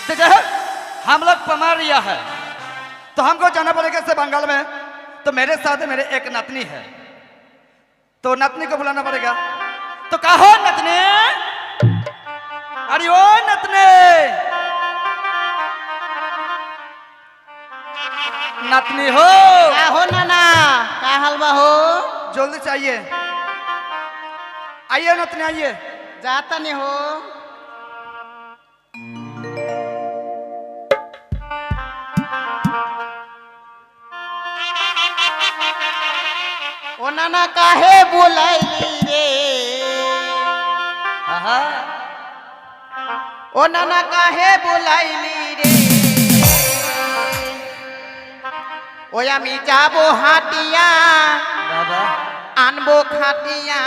तो जो है हम लोग पमारिया है तो हमको जाना पड़ेगा से बंगाल में। तो मेरे साथ मेरे एक नतनी है तो नतनी को बुलाना पड़ेगा। तो कहो नतनी, अरे ओ नतनी, नतनी हो का हो नाना, का हलवा हो? जल्दी चाहिए, आइए नतनी आइए। जाता नहीं हो। ओ नाना काहे बुलाइली रे? आहा, ओ नाना काहे बुलाइली रे? ओ আমি যাবো হাটিয়া, बाबा আনবো খাটিয়া,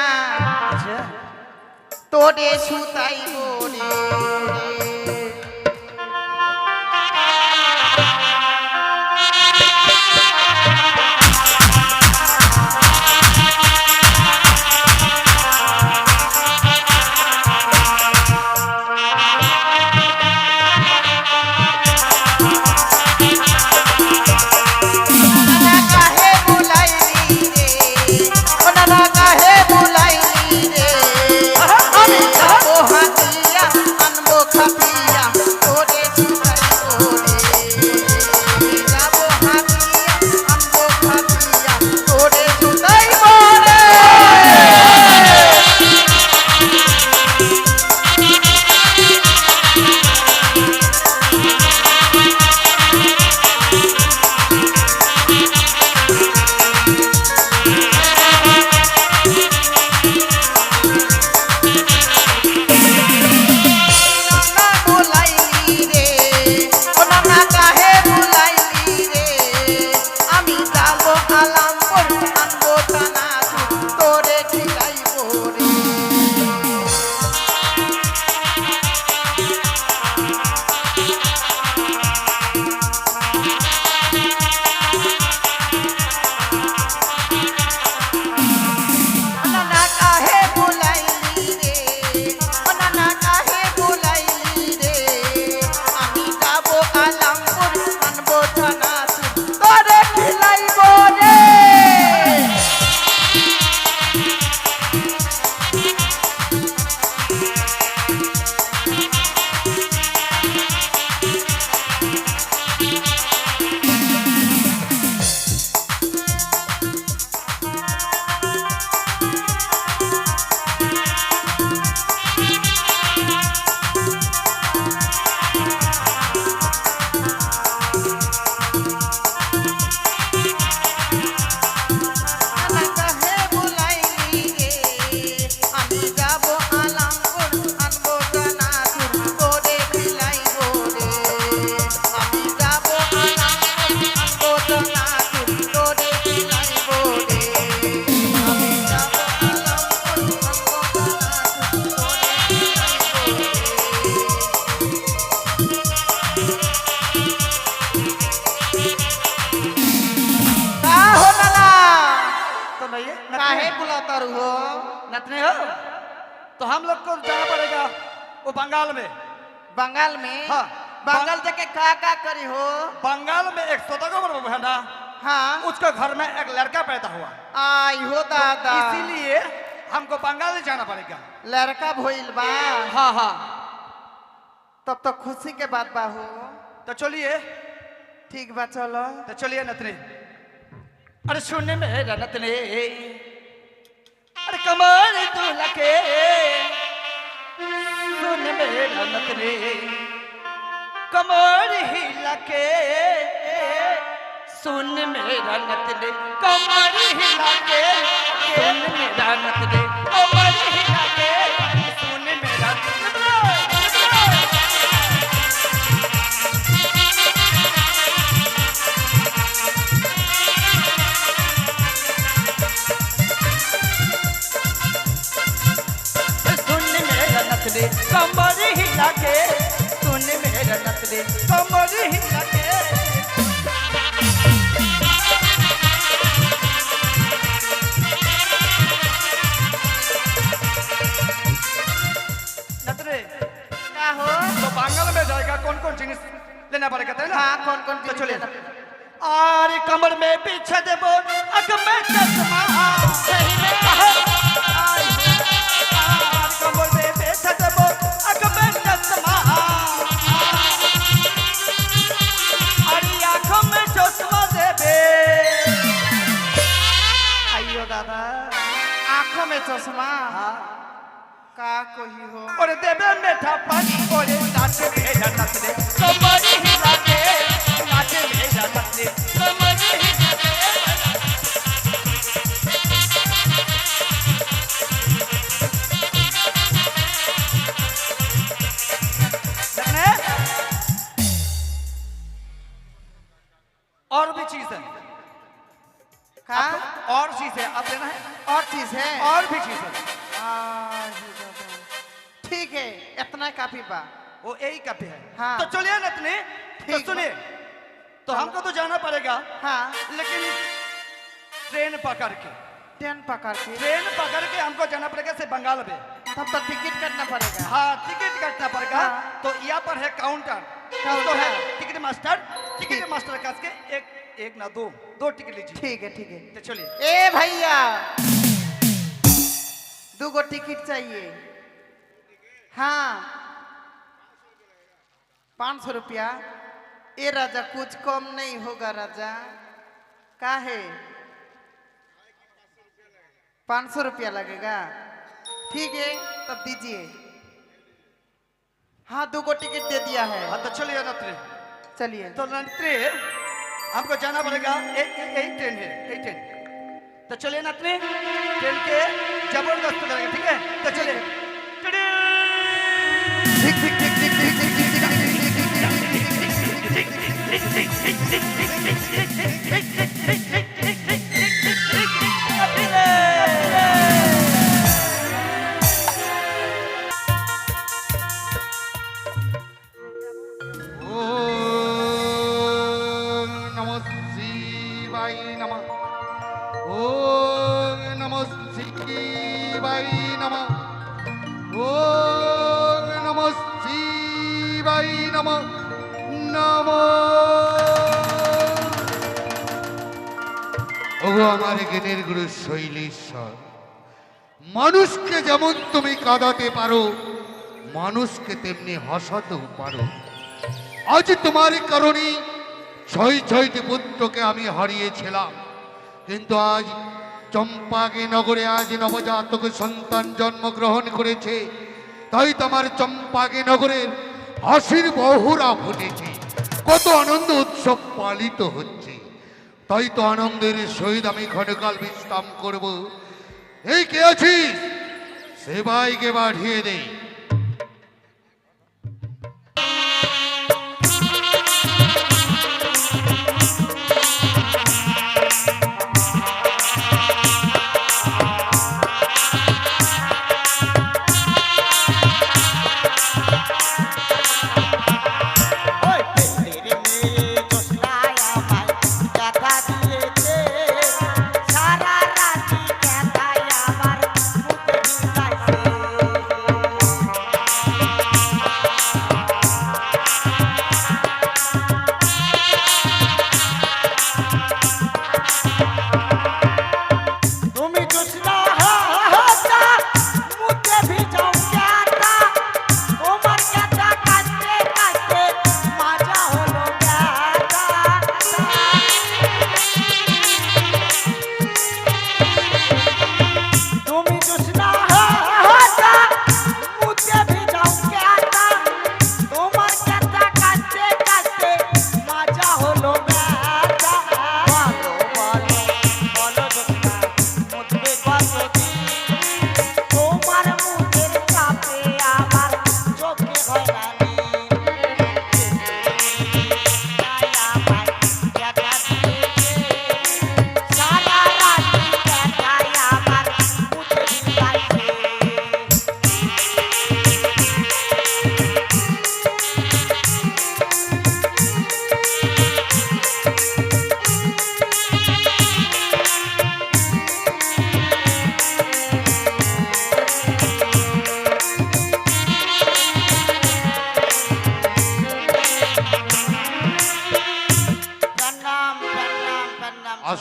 अच्छा তোরে সুতাইবো রে। নানা কাহে বুলাইলি রে? ও নানা কাহে বুলাইলি রে? আমি যাবো হাটিয়া, আনবো খাটিয়া, তোরে সুতাইবো রে। যাবো হাটিয়া, আনবো খাটিয়া, তোরে সুতাইবো রে। নানা বুলাইলি রে, ও নানা কাহে বুলাইলি রে? আমি যাবো আলামপুর, আনবো চানাচুর, তোরে খিলাইবো রে। নানা কাহে বুলাইলি রে? ও নানা কাহে বুলাইলি রে? আমি যাবো আলামপুর, আনবো চানাচুর, তোরে খিলাইবো রে। নানা কাহে বুলাইলি রে? আমি যাবো আলামপুর, আনবো চানাচুর, তোরে খিলাইবো রে। আমি যাবো আলামপুর, আনবো চানাচুর, তোরে খিলাইবো রে। আমি যাবো আলামপুর, আনবো চানাচুর, তোরে খিলাইবো রে। का हो नाना? तो नहीं है काहे बुलाता रू हो? नतनी हो तो हम लोग को जाना पड़ेगा वो बंगाल में। बंगाल में? हाँ। बंगाल जाके का करी हो? बंगाल में एक सौदागर है ना, हाँ। उसके घर में एक लड़का पैदा हुआ, आई हो दादा। इसीलिए हमको बंगाल जाना पड़ेगा। लड़का भइल बा? हाँ हाँ तब तो खुशी के बात बा हो। तो चलिए, ठीक बा चलो। तो चलिए नतनी। अरे सुन मेरा नतनी, अरे कमर दूल्हा के सुन मेरा नतनी, कमर हिला के सुन मेरा नतनी, कमर हिला के सुन मेरा नतनी, कमर हिला के सुन मेरा सुन मेरा नतनी, कमर हिला के सुन मेरा नतनी, कमर हिला के। नतनी का हो? तो बांगल में जाएगा कौन कौन जिनिस लेना पड़ेगा है ना। हाँ कौन कौन तो जिनिस चलिए लेना? और कमर में पीछे देबो अग में चश्मा सही में और कमर में पीछे देबो अग में चश्मा और आंखों में चश्मा देबे। आइयो दादा आंखों में चश्मा हाँ का कोई हो और देबे मीठा पानी और नाचे भेजा नचले कमर हिला के नाचे भेजा नचले कमर हिला के। देखने और भी चीज है का और चीज है आप लेना है और चीज है और भी चीज है ठीक है इतना काफी बा वो यही काफी है। हाँ। तो चलिए नतनी तो ठीक सुनिए तो हमको तो जाना पड़ेगा हाँ लेकिन ट्रेन पकड़ के हमको जाना पड़ेगा से बंगाल में। तब तो टिकट करना पड़ेगा हाँ टिकट काटना पड़ेगा। हाँ। तो यहाँ पर है काउंटर तो है टिकट मास्टर काट के एक ना दो टिकट लीजिए। ठीक है तो चलिए ए भैया 2 गो टिकट चाहिए हाँ 500 रुपया। ए राजा कुछ कम नहीं होगा राजा का है 500 रुपया लगेगा ठीक है तब दीजिए। हाँ 2 गो टिकट दे दिया है हाँ तो चलिए नत्री चलिए तो नत्री हमको जाना पड़ेगा यही ट्रेन है यही ट्रेन। तो चलिए नत्री ट्रेन के जबरदस्त लगेगा ठीक है। तो चलिए ठीक ठीक ठीक ठीक ठीक ठीक আমার জ্ঞানের গুরু শৈলেশ্বর মানুষকে যেমন তুমি কাঁদাতে পারো মানুষকে তেমনি হাসাতেও পারো। আজ তোমার কারণে 6টি পুত্রকে আমি হারিয়েছিলাম কিন্তু আজ চম্পাকে নগরে আজ নবজাতক সন্তান জন্মগ্রহণ করেছে তাই তোমার চম্পাকে নগরের হাসির বহুরা ফুটেছে কত আনন্দ উৎসব পালিত হচ্ছে তাই তো আনন্দের সহিত আমি ক্ষণকাল বিশ্রাম করব। এই কে আছিস সেবাইকে পাঠিয়ে দেই।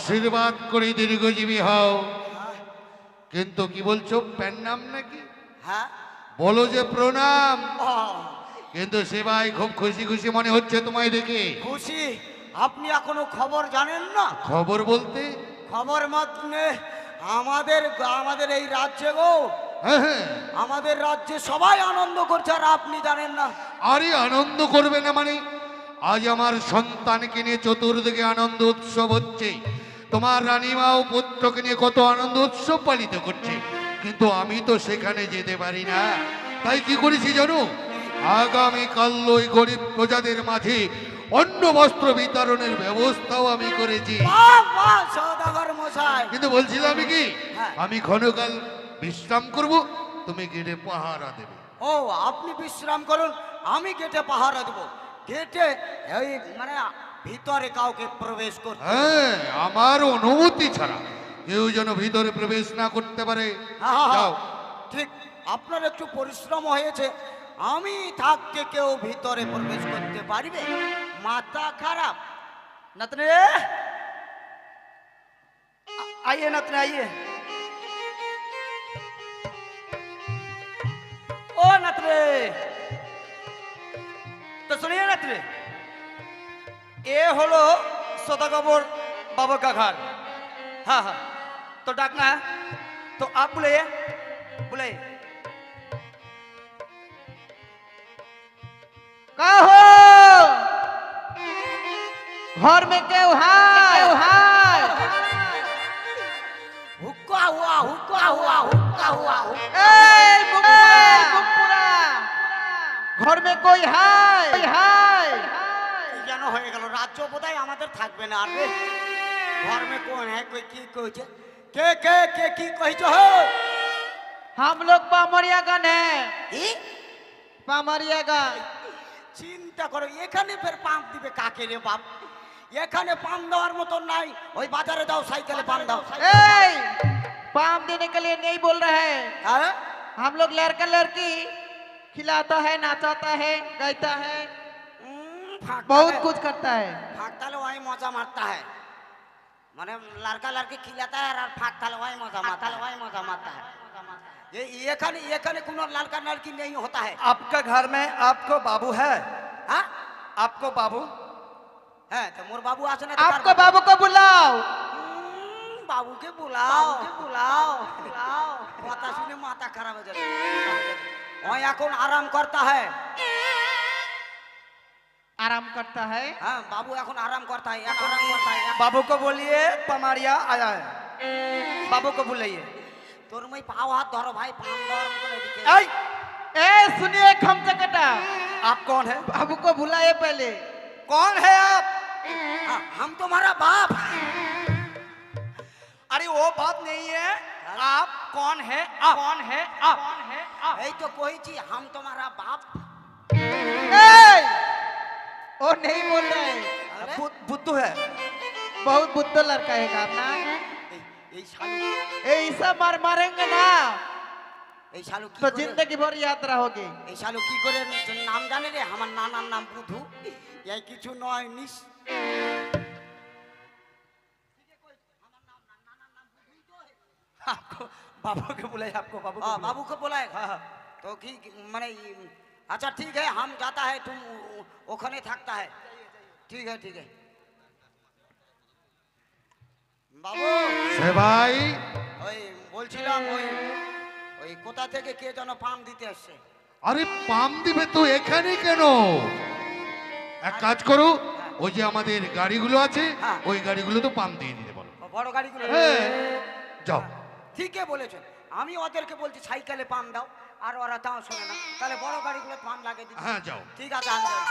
আশীর্বাদ করে দীর্ঘজীবী হও। কিন্তু কি বলছো, প্রণাম নাকি? হ্যাঁ বলো যে প্রণাম। ও, কিন্তু সেবাই খুব খুশি খুশি মনে হচ্ছে তোমায় দেখে। খুশি? আপনি এখনো খবর জানেন না? খবর বলতে? খবর মানে আমাদের আমাদের এই রাজ্যে গো, হ্যাঁ হ্যাঁ। আমাদের রাজ্যে সবাই আনন্দ করছে আর আপনি জানেন না। আরে আনন্দ করবে না মানে, আজ আমার সন্তানকে নিয়ে চতুর্দিকে আনন্দ উৎসব হচ্ছে। তোমার রানীমা ও পুত্রকে নিয়ে কত আনন্দ উৎসব পালিত করছে, কিন্তু আমি তো সেখানে যেতে পারি না। তাই কি করেছি জানো, আগামীকাল ওই গরিব প্রজাদের মাঝে অন্ন বস্ত্র বিতরণের ব্যবস্থাও আমি করেছি। বাহ বাহ সওদাগর মশাই। কিন্তু বলছিলাম কি, হ্যাঁ। আমি ক্ষণকাল বিশ্রাম করব, তুমি গেটে পাহারা দেবে। ও আপনি বিশ্রাম করুন, আমি গেটে পাহারা দেব। গেটে এই মানে ভিতরে কাউকে প্রবেশ করতে। হ্যাঁ, আমার অনুমতি ছাড়া কেউ যেন ভিতরে প্রবেশ না করতে পারে। হ্যাঁ, যাও। ঠিক, আপনার একটু পরিশ্রম হয়েছে। আমি থাকতে কেউ ভিতরে প্রবেশ করতে পারবে? মাথা খারাপ? नतने आइए, नतने आइए। ओ नतने, तो सुनिए नतने, ये होलो सौदागर बाबू का घर। हाँ हाँ, तो डाकना है तो आप बुलाइए, बुलाइए। कहो घर में क्यों है? हुक्का हुआ हुक्का हुआ हुक्का हुआ हुक्का। घर में कोई है? কি যেন হয়ে গেল, রাজ্য বোধহয় আমাদের থাকবে না। আরে ঘর মে কোন হ্যাঁ কই কি কইছে? কে কে কে কি কইছো হে? हम लोग पामरिया गन है। কি पामरिया गन। চিন্তা করো, এখানে ফের পাম্প দিবে কাকে রে বাপ? এখানে পাম্প দেওয়ার মতো নাই। ওই বাজারে যাও, সাইকেলে পাম্প দাও। पाम देने के लिए नहीं बोल रहे हैं। হ্যাঁ हम लोग लड़का लड़की खिलाता है, नाचाता है, गाता है, बहुत कुछ करता है। फाक ताले वही मजा मारता है। माने लड़का लड़की खिलाता है और फाक ताले वही मजा मारता है। ये एखाने कोनो लड़का लड़की नहीं होता है। आपका घर में आपको बाबू है? हाँ आपको बाबू है तो मोर बाबू आसे ना। आपको बाबू को बुलाओ। बाबू के बुलाओ बुलाओ बुलाओ। माता सुने माता खराब हो जाती। वही এখন आराम करता है। आराम करता है। हाँ बाबू এখন आराम करता है, आराम करता है। बाबू को बोलिए पमारिया आया है, बाबू को बुलाइए। তোর মই পাও হাত ধরো ভাই, পাম ধর মতো এদিকে। आई, सुनिए खमचकटा, आप कौन है? बाबू को बुलाए पहले। कौन है आप? हाँ, हम तुम्हारा बाप। अरे वो बात नहीं है, आप कौन है? आप कौन है? आप कौन है? आप এই তো কইছি हम तुम्हारा बाप। वो नहीं बोल रहे हैं। अरे बुद्धू है। बहुत बुद्धू लड़का है का अपना। এই শালু এই सब मारेंगे ना এই শালু কি तो করে जिंदगी भर याद रहोगे। এই শালু কি করে নাম জানে রে? আমার নানার নাম বুধু। এই কিছু নয় নিস। आपको बाबू को बुलाइए, आपको बाबू को बुलाइए। बाबू को बुलाए। हाँ हाँ। तो की माने अच्छा ठीक है, हम जाता है, तुम ওখানে থাকता है। ठीक है ठीक है বাবু। সেবাই, ওই বলছিলাম ওই ওই কোথা থেকে কে যেন পাম দিতে আসছে। আরে পাম দিবে তো এখানে কেন? এক কাজ করো, ওই যে আমাদের গাড়িগুলো আছে, হ্যাঁ। ওই গাড়িগুলো তো পাম দিয়ে দিতে বলো। ও বড় গাড়িগুলো। হ্যাঁ, যাও। ঠিকই বলেছেন। আমি ওদেরকে বলছি সাইকেলে পাম দাও, আর ওরা তাও শোনে না। তাহলে বড় গাড়িগুলো পাম লাগিয়ে দিচ্ছি। হ্যাঁ যাও। ঠিক আছে আমি যাই।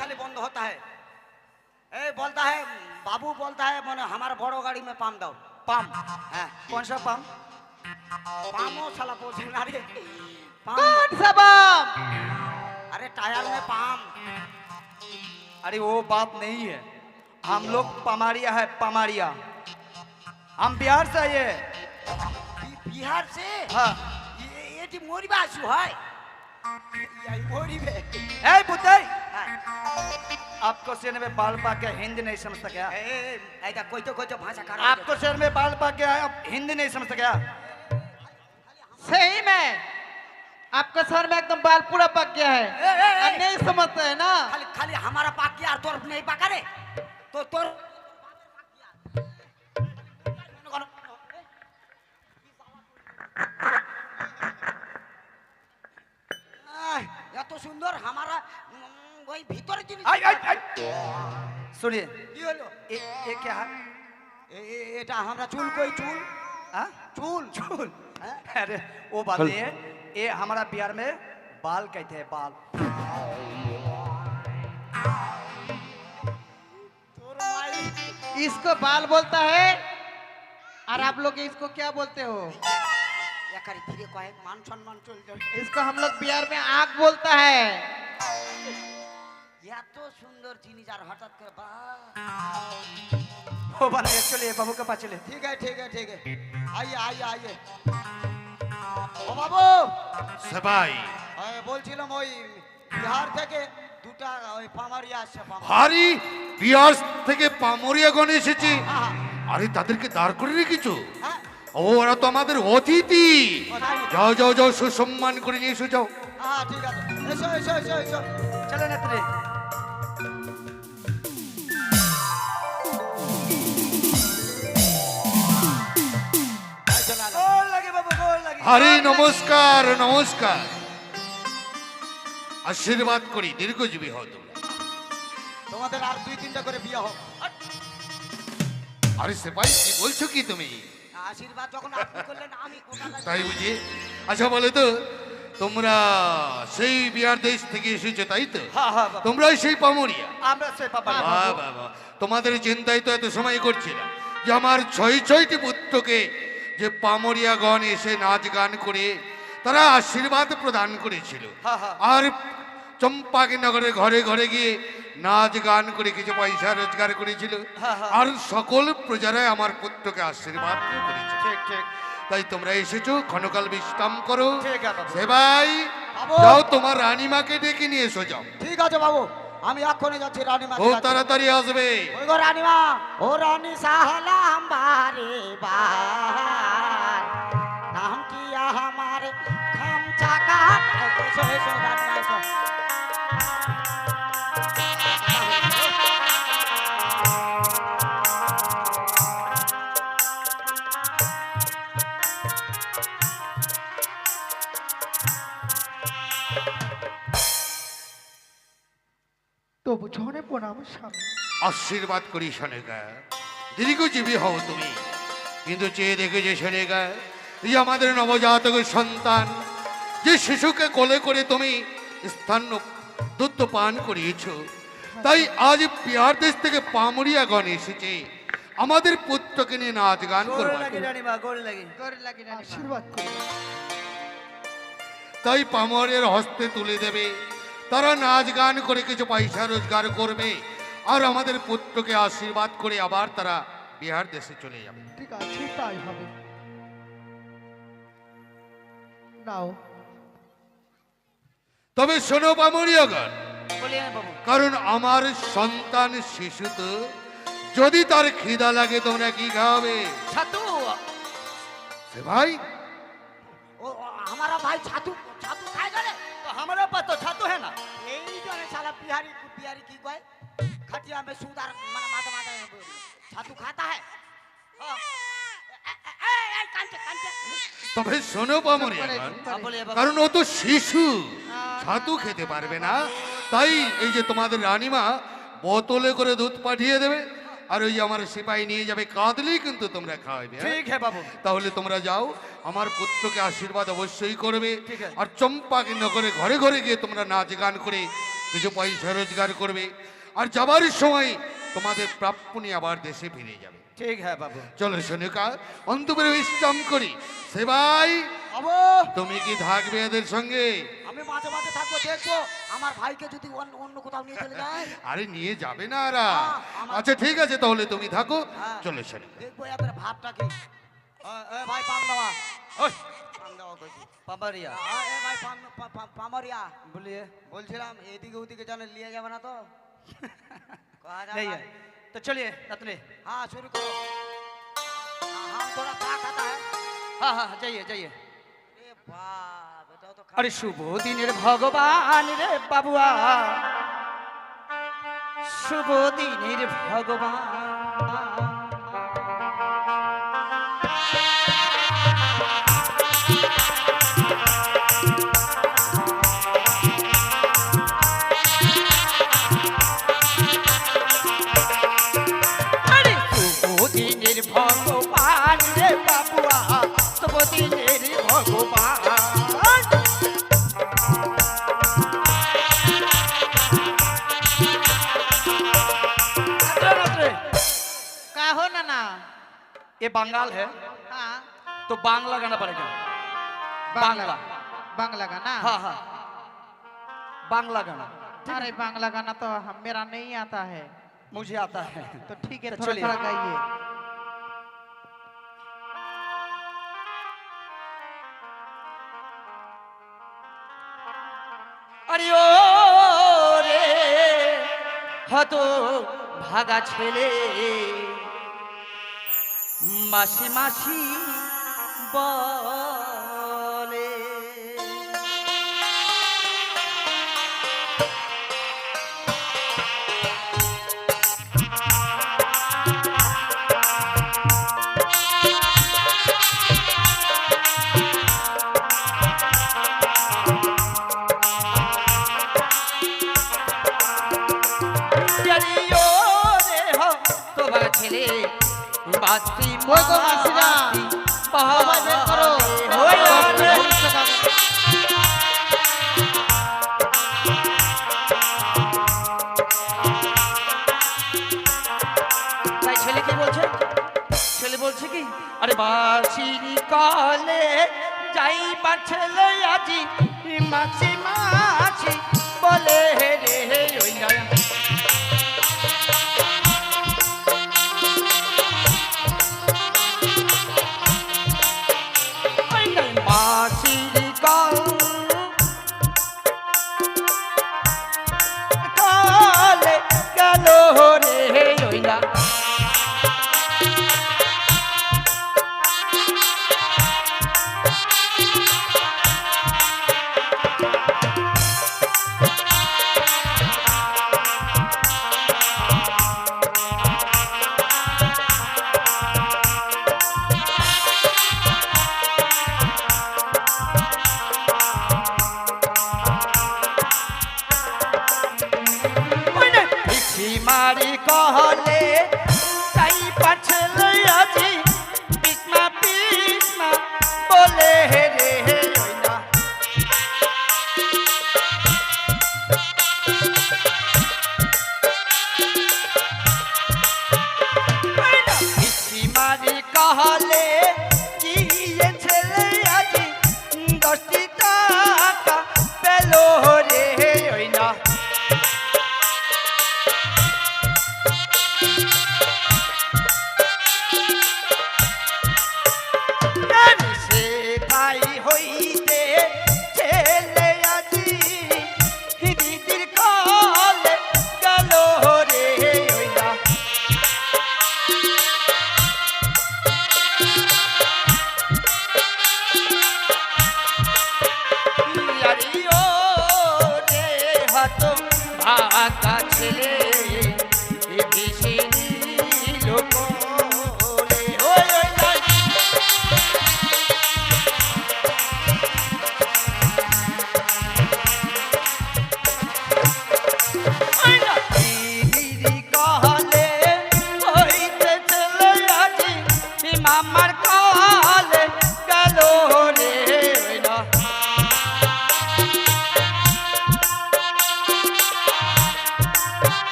खाली बंद होता है। ए बोलता है बाबू बोलता है मैंने हमारा बड़ो गाड़ी में पाम दो। पाम? हाँ कौन सा पाम? पामो साला पूछे ना रे। पाम कौन सा बाप? अरे टायर में पाम। अरे वो बात नहीं है, हम लोग पमारिया है, पमारिया। हम बिहार से आए हैं। बिहार से हाँ ये मोरी बासु है यही मोरी में ए बुद्धे हाँ। आपको सिर में बाल पा के हिंदी नहीं समझता क्या? ऐसा कोई तो भाषा खराब आपको सिर में बाल पा के आप हिंदी नहीं समझता क्या? सही में आपका सर में एकदम बाल पूरा पक गया है। आप नहीं समझते है ना। खाली खाली हमारा पाक गया तोर नहीं पाका रे तो तोर या तो सुंदर हमारा वही भीतर जिनिस आई आई आई सुनिए কি হলো ये क्या है? এটা আমরা চুল কই চুল हाँ? চুল चूल हाँ? अरे वो बात नहीं है, ये हमारा बिहार में बाल कहते हैं बाल। তোর মাই इसको बाल बोलता है और आप लोग इसको क्या बोलते हो? একারি ফিরে কয়েক মান সম্মান চল যাবে इसको हम लोग बिहार में आग बोलता है। এত সুন্দর জিনিস আর হঠাৎ করে বা वो बात नहीं, चलिए बाबू के पास चलिए। ठीक है आइए आइए आइए ও বাবু সবাই বলছিলাম ওই বিহার থেকে দুটা ওই পামারি আসছে হারি বিহার থেকে পামরিয়াগণ এসেছে। হ্যাঁ আরে তাদেরকে দাঁড় করে রেখেছো? হ্যাঁ ও ওরা তো আমাদের অতিথি। যাও যাও যাও সুসম্মান করে নিয়ে এসো যাও। হ্যাঁ ঠিক আছে এসো এসো এসো এসো चले नेत्री। এই চলে আলো। गोल लगे बाबू, गोल लगे। আরে নমস্কার নমস্কার, আশীর্বাদ করি দীর্ঘজীবী হও তোমরা। তোমাদের আর 2-3টা করে বিয়ে হোক আরে সেপাই কি বলছো কি তুমি? আশীর্বাদ যখন আপনি করলেন আমি কোথা লাগে তাই বুঝি? আচ্ছা বলে তো তোমরা সেই বিহার দেশ থেকে এসেছো তাই তো? हाँ हाँ बाबू, তোমরাই সেই পামরিয়া? আমরা সে পাপা। বাহ বাহ বাহ, তোমাদের চিন্তায় তো এত সময় করছিলাম যে আমার ছয়টি পুত্রকে যে পামরিয়াগণ এসে নাচ গান করে তারা আশীর্বাদ প্রদান করেছিল। হ্যাঁ, হ্যাঁ। আর চম্পাকে নগরের ঘরে ঘরে গিয়ে নাচ গান করে কিছু পয়সা রোজগার করেছিল। হ্যাঁ, হ্যাঁ। আর সকল প্রজারাই আমার পুত্রকে আশীর্বাদ করেছে। ठीक ठीक তাই তোমরা এসেছো, ক্ষণকাল বিশ্রাম করো। ঠিক আছে বাবু। সেবাই বাবু। যাও তোমার রানীমাকে ডেকে নিয়ে এসো যাও। ঠিক আছে বাবু আমি এখনই যাচ্ছি রানীমা খুব তাড়াতাড়ি আসবে। ওই গো রানীমা ও রানী সাহলাম বারে বার নাম কি আমার খামচা কাট এসো এসো রানীমা এসো तो बुझाने प्रणाम स्वामी। আশীর্বাদ করি সোনেগা, দীর্ঘজীবী হও তুমি। কিন্তু চেয়ে দেখে যে সোনেগা, এই আমাদের নবজাতক সন্তান, যে শিশুকে কোলে করে তুমি স্থান দুধ পান করিয়েছ, তাই আজ বিহার দেশ থেকে পামরিয়াগণ এসেছে আমাদের পুত্রকে নিয়ে নাচ গান गोल করবার। लगे रानी माँ, गोल लगे। कर लगी रानी आशीर्वाद करो। তাই পামরের হস্তে তুলে দেবে, তারা নাচ গান করে কিছু পয়সা রোজগার করবে আর আমাদের পুত্রকে আশীর্বাদ করে আবার তারা বিহার দেশে চলে যাবে। ठीक আছে তাই হবে। নাও তবে শোনো পামরিয়াগণ, बोलिए ना बाबू। কারণ আমার সন্তান শিশু তো, যদি তার খিদা লাগে তোমরা কি খাওয়াবে? छतू সে ভাই ও हमारा भाई छातू छातू खाएगा रे तो हमारे पास तो छतू है ना। এই জনে শালা বিহারি বিহারি কি কয় खटिया में सुधार মানে মাথা মাথা छातू खाता है हाँ। ए कांचे कांचे তবে শোনো পামরিয়াগণ, हाँ बोलिए बाबू। কারণ ও তো শিশু, ছাতু খেতে পারবে না। তাই এই যে তোমাদের রানীমা বোতলে করে দুধ পাঠিয়ে দেবে আর ওই যে আমার সিপাহী নিয়ে যাবে, কাঁদলেই কিন্তু তোমরা খাওয়াবে। হ্যাঁ? ठीक है बाबू। তাহলে তোমরা যাও, আমার পুত্রকে আশীর্বাদ অবশ্যই করবে। ঠিক আছে। আর চম্পাকে নগরে ঘরে ঘরে গিয়ে তোমরা নাচ গান করে কিছু পয়সা রোজগার করবে আর যাবার সময় তোমাদের প্রাপ্য নিয়ে আবার দেশে ফিরে যাবে। ठीक है बाबू। চলো সোনিকা, অন্তপুরে বিশ্রাম করি। সেবাই বাবু তুমি কি থাকবে এদের সঙ্গে? আমি মাঝে মাঝে থাকবো দেখবো আমার ভাইকে যদি অন্য কোথাও নিয়ে চলে যায় আরে নিয়ে যাবে না এরা। হ্যাঁ, আমার- আচ্ছা ঠিক আছে, তাহলে তুমি থাকো। হ্যাঁ। চলো সোনিকা। দেখবো এদের ভাবটা কি এ ভাই পাম দেওয়া ওই পাম দেওয়া কইছি পামারিয়া এ ভাই পামরিয়া बोलिए বলছিলাম এদিকে ওদিকে জানে নিয়ে যাবে না তো कहा जा नहीं भाई? है तो चलिए नतनी हाँ शुरू करो हम थोड़ा क्या खाता है हाँ हाँ जाइए जाइए अरे बाप बेटा तो अरे शुभ दिनेर भगवान रे बाबुआ शुभ दिनेर भगवान अरे शुभ दिनेर भगवान रे बाबुआ शुभ दिनेर भगवान का हो ना ये बंगाल है हाँ तो बांग्ला गाना पड़ेगा बांग्ला बांग्ला गाना हाँ हाँ बांग्ला गाना अरे बांग्ला गाना तो मेरा नहीं आता है मुझे आता है तो ठीक है तो थोड़ा चलिए। थोड़ा गाइए अरे ओ रे হতো ভাগা ছেলে মাসি মাসি বলে ছেলে বাস্তি ওই গো মাসিরা, সবাই বের করো। তাই ছেলে কি বলছে ছেলে বলছে কি আরে বাসিরি কলে যাইবার ছেলে আজি মাছি মাছি বলে রে ওই না বাসিরি কলে গেল রে ওই না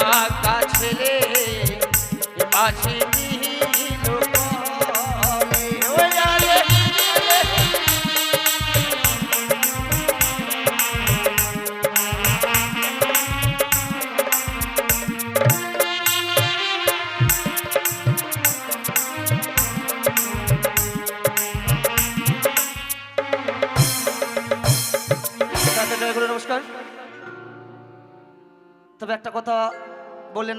বাঁকা ছেলে মাছি নীল করে। ওই আলে, আলে। নমস্কার। তবে একটা কথা বললেন